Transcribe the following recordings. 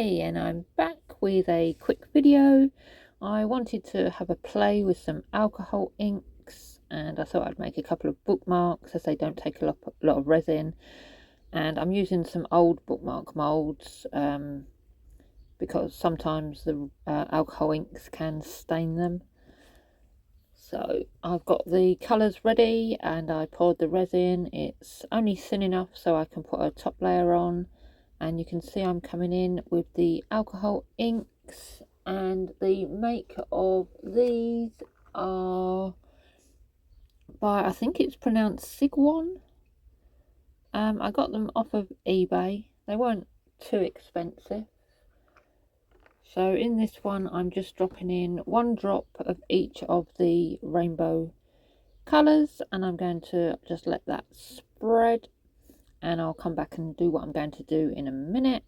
Hey, and I'm back with a quick video. I wanted to have a play with some alcohol inks, and I thought I'd make a couple of bookmarks as they don't take a lot of resin. And I'm using some old bookmark molds because sometimes the alcohol inks can stain them. So I've got the colours ready and I poured the resin. It's only thin enough so I can put a top layer on. And you can see I'm coming in with the alcohol inks, and the make of these are by, I think it's pronounced Sigwon. I got them off of eBay. They weren't too expensive. So in this one I'm just dropping in 1 drop of each of the rainbow colours, and I'm going to just let that spread, and I'll come back and do what I'm going to do in a minute.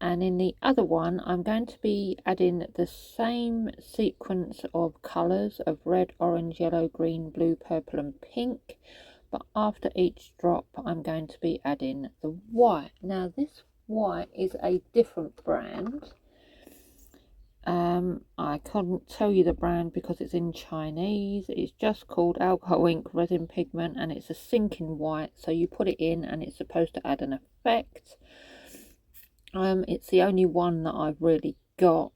And in the other one I'm going to be adding the same sequence of colours of red, orange, yellow, green, blue, purple and pink, but after each drop I'm going to be adding the white. Now this white is a different brand. I couldn't tell you the brand because it's in Chinese. It's just called alcohol ink resin pigment, and it's a sinking white, so you put it in and it's supposed to add an effect. It's the only one that I've really got,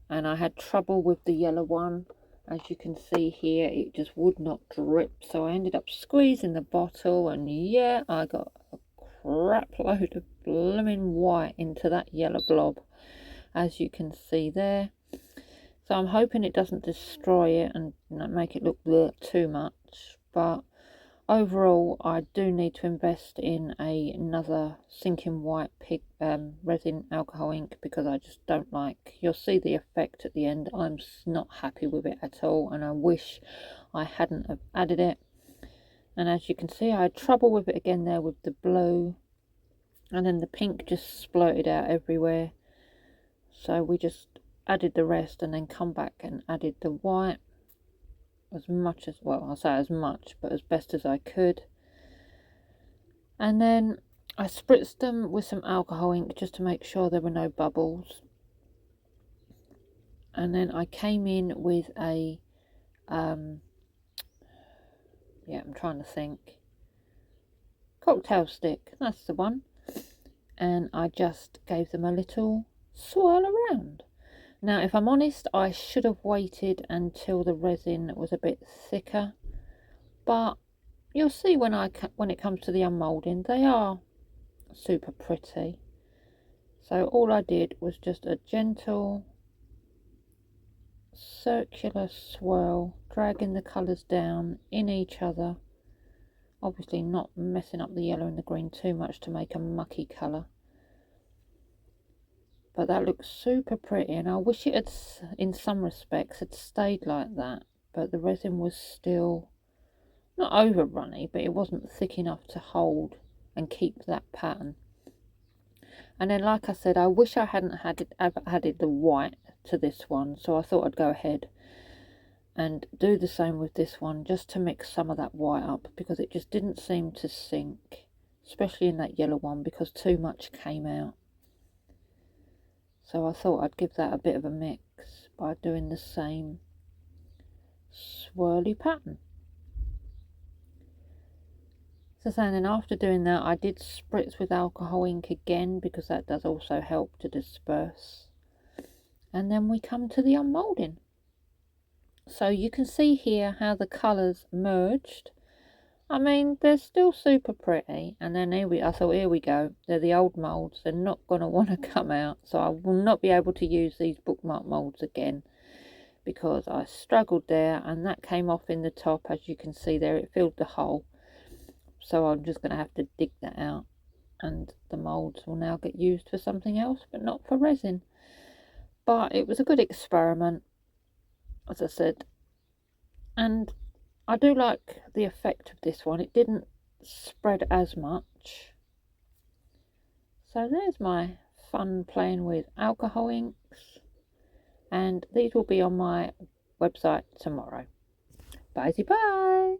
and I had trouble with the yellow one. As you can see here, it just would not drip, so I ended up squeezing the bottle, and yeah, I got a crap load of blooming white into that yellow blob, as you can see there. So I'm hoping it doesn't destroy it and make it look too much, but overall I do need to invest in another sinking white resin alcohol ink, because I just don't like, you'll see the effect at the end. I'm not happy with it at all, and I wish I hadn't have added it. And as you can see, I had trouble with it again there with the blue, and then the pink just splurted out everywhere. So we just added the rest and then come back and added the white as much as, well, I'll say as much, but as best as I could. And then I spritzed them with some alcohol ink just to make sure there were no bubbles. And then I came in with a I'm trying to think, cocktail stick, that's the one, and I just gave them a little swirl around. Now, if I'm honest, I should have waited until the resin was a bit thicker, but you'll see when it comes to the unmoulding, they are super pretty. So all I did was just a gentle circular swirl, dragging the colours down in each other, obviously not messing up the yellow and the green too much to make a mucky colour. But that looks super pretty, and I wish it had, in some respects, had stayed like that. But the resin was still not over runny, but it wasn't thick enough to hold and keep that pattern. And then, like I said, I wish I hadn't added the white to this one, so I thought I'd go ahead and do the same with this one, just to mix some of that white up, because it just didn't seem to sink, especially in that yellow one, because too much came out. So I thought I'd give that a bit of a mix by doing the same swirly pattern. So then after doing that, I did spritz with alcohol ink again, because that does also help to disperse. And then we come to the unmoulding. So you can see here how the colours merged. I mean, they're still super pretty. And then I thought, here we go. They're the old moulds. They're not going to want to come out. So I will not be able to use these bookmark moulds again, because I struggled there, and that came off in the top. As you can see there, it filled the hole. So I'm just going to have to dig that out, and the moulds will now get used for something else, but not for resin. But it was a good experiment, as I said, and I do like the effect of this one. It didn't spread as much. So there's my fun playing with alcohol inks, and these will be on my website tomorrow. Bye bye.